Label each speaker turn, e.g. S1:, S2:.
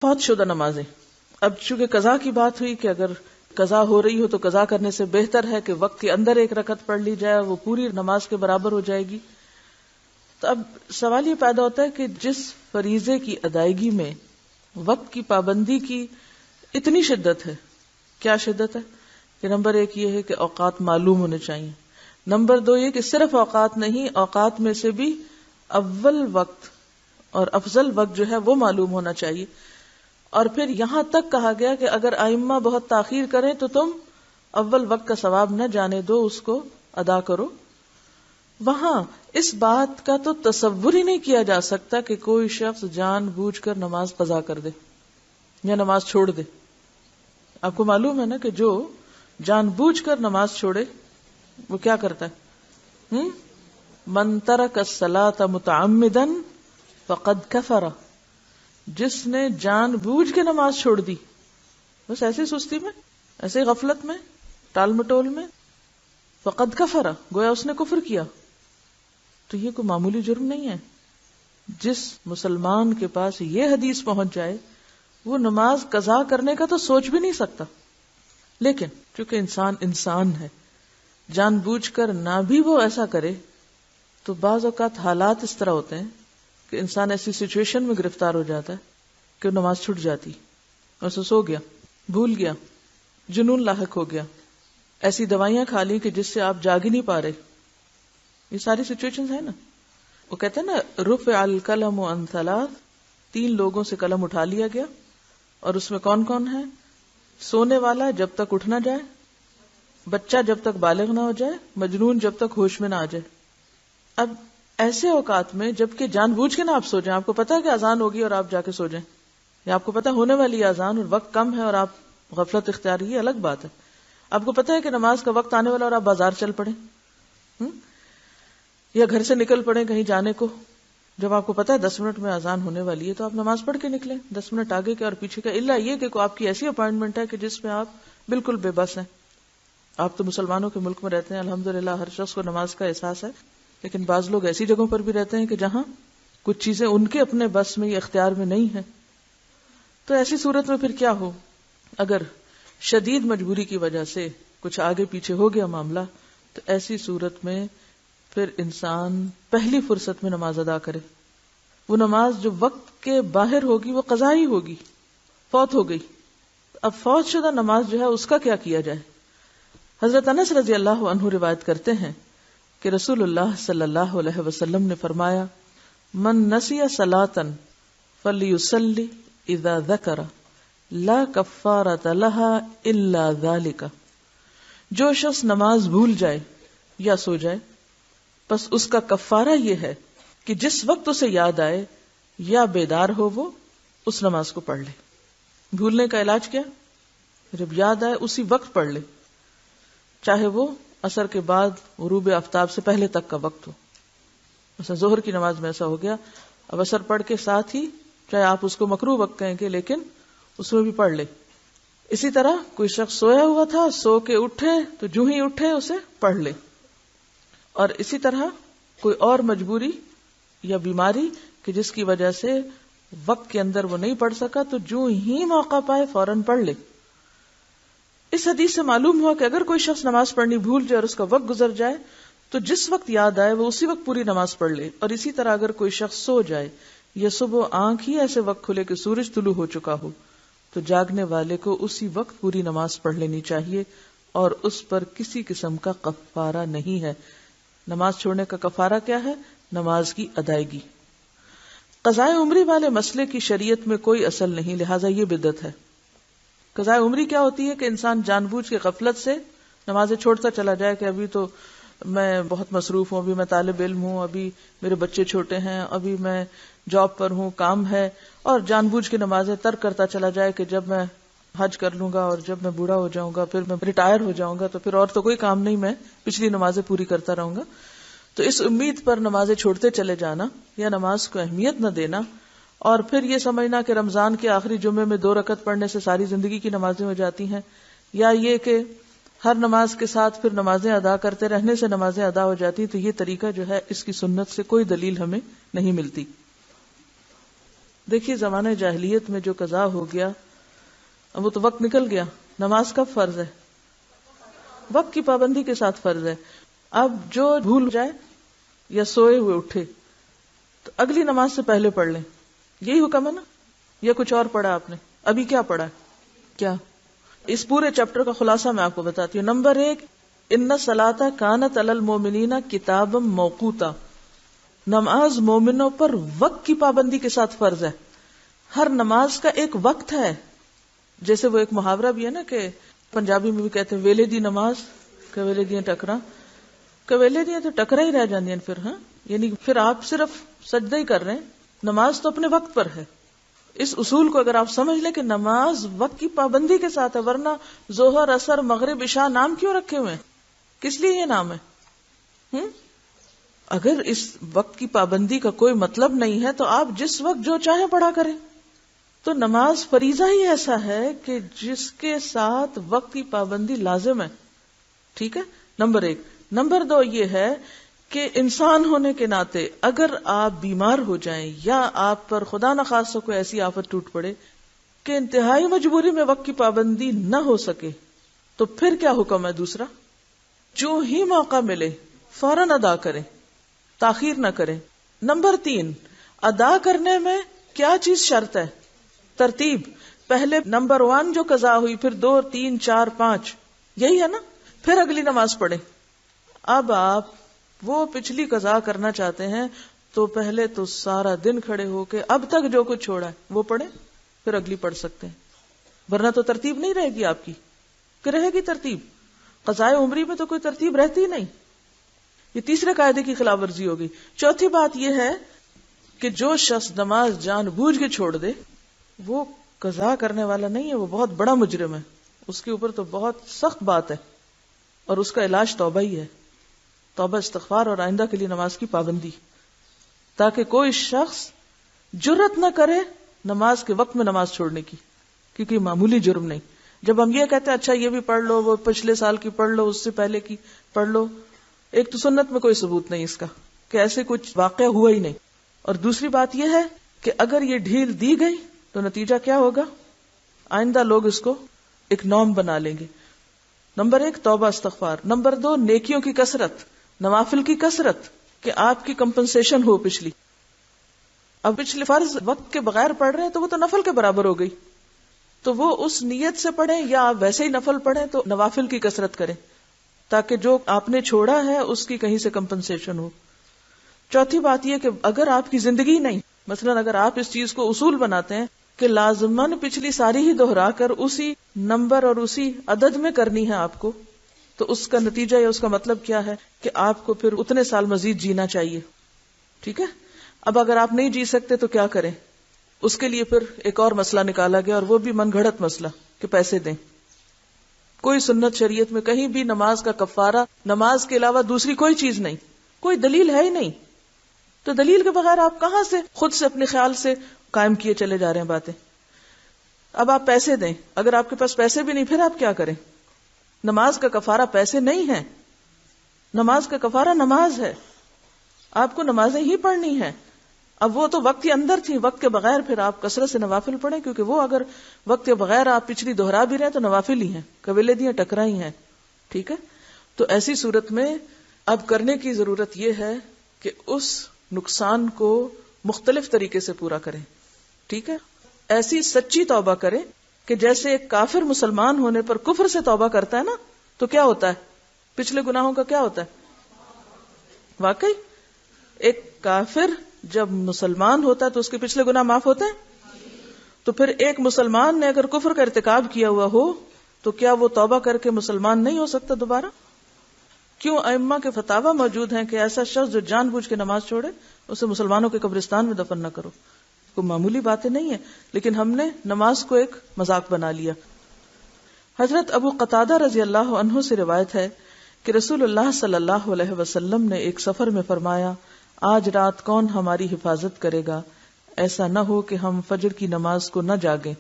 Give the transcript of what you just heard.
S1: فوت شدہ نمازیں. اب چونکہ قضا کی بات ہوئی کہ اگر قضا ہو رہی ہو تو قضا کرنے سے بہتر ہے کہ وقت کے اندر ایک رکعت پڑھ لی جائے، وہ پوری نماز کے برابر ہو جائے گی. تو اب سوال یہ پیدا ہوتا ہے کہ جس فریضے کی ادائیگی میں وقت کی پابندی کی اتنی شدت ہے، کیا شدت ہے کہ نمبر 1 یہ ہے کہ اوقات معلوم ہونے چاہیے، نمبر 2 یہ کہ صرف اوقات نہیں، اوقات میں سے بھی اول وقت اور افضل وقت جو ہے وہ معلوم ہونا چاہیے. اور پھر یہاں تک کہا گیا کہ اگر ائمہ بہت تاخیر کریں تو تم اول وقت کا ثواب نہ جانے دو، اس کو ادا کرو. وہاں اس بات کا تو تصور ہی نہیں کیا جا سکتا کہ کوئی شخص جان بوجھ کر نماز قضا کر دے یا نماز چھوڑ دے. آپ کو معلوم ہے نا کہ جو جان بوجھ کر نماز چھوڑے وہ کیا کرتا ہے؟ من ترک الصلاۃ متعمدا فقد کفر. جس نے جان بوجھ کے نماز چھوڑ دی، بس ایسے سستی میں، ایسے غفلت میں، ٹال مٹول میں، فقد کفر، گویا اس نے کفر کیا. تو یہ کوئی معمولی جرم نہیں ہے. جس مسلمان کے پاس یہ حدیث پہنچ جائے وہ نماز قضا کرنے کا تو سوچ بھی نہیں سکتا. لیکن چونکہ انسان ہے، جان بوجھ کر نہ بھی وہ ایسا کرے تو بعض اوقات حالات اس طرح ہوتے ہیں کہ انسان ایسی سچویشن میں گرفتار ہو جاتا ہے کہ نماز چھوٹ جاتی، اور سو گیا، بھول گیا، جنون لاحق ہو گیا، ایسی دوائیاں کھا لی کہ جس سے آپ جاگ ہی نہیں پا رہے. یہ ساری سچویشنز ہیں نا. وہ کہتے ہیں نا رفع القلم عن 3، 3 لوگوں سے قلم اٹھا لیا گیا، اور اس میں کون کون ہے؟ سونے والا جب تک اٹھ نہ جائے، بچہ جب تک بالغ نہ ہو جائے، مجنون جب تک ہوش میں نہ آ جائے. اب ایسے اوقات میں جبکہ جان بوجھ کے نہ آپ سو جائیں، آپ کو پتا ہے کہ اذان ہوگی اور آپ جا کے سو جائیں، یا آپ کو پتا ہونے والی اذان اور وقت کم ہے اور آپ غفلت اختیار، یہ الگ بات ہے. آپ کو پتا ہے کہ نماز کا وقت آنے والا اور آپ بازار چل پڑے، یا گھر سے نکل پڑے کہیں جانے کو، جب آپ کو پتا ہے 10 منٹ میں اذان ہونے والی ہے تو آپ نماز پڑھ کے نکلیں 10 منٹ آگے کے اور پیچھے کا. الا یہ کہ آپ کی ایسی اپائنٹمنٹ ہے کہ جس میں آپ بالکل بے بس ہیں. آپ تو مسلمانوں کے ملک میں رہتے ہیں، الحمدللہ ہر شخص کو نماز کا احساس ہے، لیکن بعض لوگ ایسی جگہوں پر بھی رہتے ہیں کہ جہاں کچھ چیزیں ان کے اپنے بس میں یا اختیار میں نہیں ہیں. تو ایسی صورت میں پھر کیا ہو؟ اگر شدید مجبوری کی وجہ سے کچھ آگے پیچھے ہو گیا معاملہ، تو ایسی صورت میں پھر انسان پہلی فرصت میں نماز ادا کرے. وہ نماز جو وقت کے باہر ہوگی وہ قضا ہی ہوگی، فوت ہو گئی. اب فوت شدہ نماز جو ہے اس کا کیا کیا جائے؟ حضرت انس رضی اللہ عنہ روایت کرتے ہیں کہ رسول اللہ صلی اللہ علیہ وسلم نے فرمایا، من نسی صلاۃ فلیصلی اذا ذکر لا کفارۃ لها الا ذلک. جو شخص نماز بھول جائے یا سو جائے، بس اس کا کفارہ یہ ہے کہ جس وقت اسے یاد آئے یا بیدار ہو وہ اس نماز کو پڑھ لے. بھولنے کا علاج کیا؟ جب یاد آئے اسی وقت پڑھ لے، چاہے وہ عصر کے بعد غروب آفتاب سے پہلے تک کا وقت ہو. مثلا ظہر کی نماز میں ایسا ہو گیا، اب عصر پڑھ کے ساتھ ہی، چاہے آپ اس کو مکروہ وقت کہیں گے لیکن اس میں بھی پڑھ لے. اسی طرح کوئی شخص سویا ہوا تھا، سو کے اٹھے تو جو ہی اٹھے اسے پڑھ لے. اور اسی طرح کوئی اور مجبوری یا بیماری کہ جس کی وجہ سے وقت کے اندر وہ نہیں پڑھ سکا، تو جو ہی موقع پائے فوراً پڑھ لے. اس حدیث سے معلوم ہوا کہ اگر کوئی شخص نماز پڑھنی بھول جائے اور اس کا وقت گزر جائے تو جس وقت یاد آئے وہ اسی وقت پوری نماز پڑھ لے. اور اسی طرح اگر کوئی شخص سو جائے یا صبح آنکھ ہی ایسے وقت کھلے کہ سورج طلوع ہو چکا ہو تو جاگنے والے کو اسی وقت پوری نماز پڑھ لینی چاہیے، اور اس پر کسی قسم کا کفارہ نہیں ہے. نماز چھوڑنے کا کفارہ کیا ہے؟ نماز کی ادائیگی. قضاء عمری والے مسئلے کی شریعت میں کوئی اصل نہیں، لہٰذا یہ بدعت ہے. قضاء عمری کیا ہوتی ہے کہ انسان جان بوجھ کے غفلت سے نمازیں چھوڑتا چلا جائے کہ ابھی تو میں بہت مصروف ہوں، ابھی میں طالب علم ہوں، ابھی میرے بچے چھوٹے ہیں، ابھی میں جاب پر ہوں، کام ہے، اور جان بوجھ کے نمازیں ترک کرتا چلا جائے کہ جب میں حج کر لوں گا اور جب میں بوڑھا ہو جاؤں گا، پھر میں ریٹائر ہو جاؤں گا تو پھر اور تو کوئی کام نہیں، میں پچھلی نمازیں پوری کرتا رہوں گا. تو اس امید پر نمازیں چھوڑتے چلے جانا یا نماز کو اہمیت نہ دینا، اور پھر یہ سمجھنا کہ رمضان کے آخری جمعے میں 2 رکعت پڑھنے سے ساری زندگی کی نمازیں ہو جاتی ہیں، یا یہ کہ ہر نماز کے ساتھ پھر نمازیں ادا کرتے رہنے سے نمازیں ادا ہو جاتی، تو یہ طریقہ جو ہے اس کی سنت سے کوئی دلیل ہمیں نہیں ملتی. دیکھیے زمانہ جاہلیت میں جو قضا ہو گیا، اب وہ تو وقت نکل گیا. نماز کب فرض ہے؟ وقت کی پابندی کے ساتھ فرض ہے. اب جو بھول جائے یا سوئے ہوئے اٹھے تو اگلی نماز سے پہلے پڑھ لیں. یہی حکم ہے نا؟ یا کچھ اور پڑھا آپ نے؟ ابھی کیا پڑھا ہے؟ کیا؟ اس پورے چیپٹر کا خلاصہ میں آپ کو بتاتی ہوں. نمبر 1، ان الصلاۃ کانت علی المؤمنین کتابا موقوتا. نماز مومنوں پر وقت کی پابندی کے ساتھ فرض ہے. ہر نماز کا ایک وقت ہے. جیسے وہ ایک محاورہ بھی ہے نا کہ پنجابی میں بھی کہتے ہیں ویلے دی نماز کویلے دیاں ٹکرا. کویلے دیاں تو ٹکرا ہی رہ جاندیاں پھر. ہاں یعنی پھر آپ صرف سجدہ ہی کر رہے ہیں، نماز تو اپنے وقت پر ہے. اس اصول کو اگر آپ سمجھ لیں کہ نماز وقت کی پابندی کے ساتھ ہے، ورنہ ظہر، عصر، مغرب، عشاء نام کیوں رکھے ہوئے ہیں؟ کس لیے یہ نام ہے؟ اگر اس وقت کی پابندی کا کوئی مطلب نہیں ہے تو آپ جس وقت جو چاہیں پڑھا کریں. تو نماز فریضہ ہی ایسا ہے کہ جس کے ساتھ وقت کی پابندی لازم ہے. ٹھیک ہے، نمبر 1. نمبر 2 یہ ہے کہ انسان ہونے کے ناطے اگر آپ بیمار ہو جائیں یا آپ پر خدا نخواستہ کوئی ایسی آفت ٹوٹ پڑے کہ انتہائی مجبوری میں وقت کی پابندی نہ ہو سکے تو پھر کیا حکم ہے؟ دوسرا، جو ہی موقع ملے فوراً ادا کریں، تاخیر نہ کریں. نمبر 3، ادا کرنے میں کیا چیز شرط ہے؟ ترتیب. پہلے نمبر 1 جو قضا ہوئی، پھر 2، 3، 4، 5، یہی ہے نا؟ پھر اگلی نماز پڑھیں. اب آپ وہ پچھلی قضا کرنا چاہتے ہیں تو پہلے تو سارا دن کھڑے ہو کے اب تک جو کچھ چھوڑا ہے وہ پڑھیں، پھر اگلی پڑھ سکتے ہیں. ورنہ تو ترتیب نہیں رہے گی آپ کی. کہ رہے گی ترتیب؟ قضائے عمری میں تو کوئی ترتیب رہتی ہی نہیں. یہ تیسرے قاعدے کی خلاف ورزی ہوگی. چوتھی بات یہ ہے کہ جو شخص نماز جان بوجھ کے چھوڑ دے وہ قضا کرنے والا نہیں ہے، وہ بہت بڑا مجرم ہے. اس کے اوپر تو بہت سخت بات ہے اور اس کا علاج توبہ ہی ہے. توبہ، استغفار اور آئندہ کے لیے نماز کی پابندی، تاکہ کوئی شخص جرت نہ کرے نماز کے وقت میں نماز چھوڑنے کی، کیونکہ یہ معمولی جرم نہیں. جب ہم یہ کہتے ہیں اچھا یہ بھی پڑھ لو، وہ پچھلے سال کی پڑھ لو، اس سے پہلے کی پڑھ لو، ایک تو سنت میں کوئی ثبوت نہیں اس کا کہ ایسے کچھ واقعہ ہوا ہی نہیں. اور دوسری بات یہ ہے کہ اگر یہ ڈھیل دی گئی تو نتیجہ کیا ہوگا؟ آئندہ لوگ اس کو ایک نارم بنا لیں گے. نمبر 1 توبہ استغفار. نمبر 2 نیکیوں کی کثرت، نوافل کی کثرت، کہ آپ کی کمپنسیشن ہو پچھلی. اب پچھلے فرض وقت کے بغیر پڑھ رہے ہیں تو وہ تو نفل کے برابر ہو گئی، تو وہ اس نیت سے پڑھیں یا آپ ویسے ہی نفل پڑھیں تو نوافل کی کثرت کریں تاکہ جو آپ نے چھوڑا ہے اس کی کہیں سے کمپنسیشن ہو. چوتھی بات یہ کہ اگر آپ کی زندگی نہیں، مثلا اگر آپ اس چیز کو اصول بناتے ہیں کہ لازماً پچھلی ساری ہی دہرا کر اسی نمبر اور اسی عدد میں کرنی ہے آپ کو، تو اس کا نتیجہ یا اس کا مطلب کیا ہے کہ آپ کو پھر اتنے سال مزید جینا چاہیے. ٹھیک ہے. اب اگر آپ نہیں جی سکتے تو کیا کریں؟ اس کے لیے پھر ایک اور مسئلہ نکالا گیا، اور وہ بھی من گھڑت مسئلہ کہ پیسے دیں. کوئی سنت شریعت میں کہیں بھی نماز کا کفارہ نماز کے علاوہ دوسری کوئی چیز نہیں، کوئی دلیل ہے ہی نہیں. تو دلیل کے بغیر آپ کہاں سے خود سے اپنے خیال سے قائم کیے چلے جا رہے ہیں باتیں. اب آپ پیسے دیں، اگر آپ کے پاس پیسے بھی نہیں پھر آپ کیا کریں؟ نماز کا کفارہ پیسے نہیں ہے، نماز کا کفارہ نماز ہے. آپ کو نمازیں ہی پڑھنی ہیں. اب وہ تو وقت کے اندر تھی، وقت کے بغیر پھر آپ کثرت سے نوافل پڑھیں، کیونکہ وہ اگر وقت کے بغیر آپ پچھلی دہرا بھی رہے ہیں تو نوافل ہی ہیں، قبیلے دیاں ٹکرا ہی ہیں. ٹھیک ہے. تو ایسی صورت میں اب کرنے کی ضرورت یہ ہے کہ اس نقصان کو مختلف طریقے سے پورا کریں. ٹھیک ہے. ایسی سچی توبہ کریں کہ جیسے ایک کافر مسلمان ہونے پر کفر سے توبہ کرتا ہے نا تو کیا ہوتا ہے؟ پچھلے گناہوں کا کیا ہوتا ہے؟ واقعی ایک کافر جب مسلمان ہوتا ہے تو اس کے پچھلے گناہ معاف ہوتے ہیں. تو پھر ایک مسلمان نے اگر کفر کا ارتکاب کیا ہوا ہو تو کیا وہ توبہ کر کے مسلمان نہیں ہو سکتا دوبارہ؟ کیوں ائمہ کے فتاوی موجود ہیں کہ ایسا شخص جو جان بوجھ کے نماز چھوڑے اسے مسلمانوں کے قبرستان میں دفن نہ کرو. کوئی معمولی باتیں نہیں ہیں، لیکن ہم نے نماز کو ایک مذاق بنا لیا. حضرت ابو قتادہ رضی اللہ عنہ سے روایت ہے کہ رسول اللہ صلی اللہ علیہ وسلم نے ایک سفر میں فرمایا، آج رات کون ہماری حفاظت کرے گا؟ ایسا نہ ہو کہ ہم فجر کی نماز کو نہ جاگیں.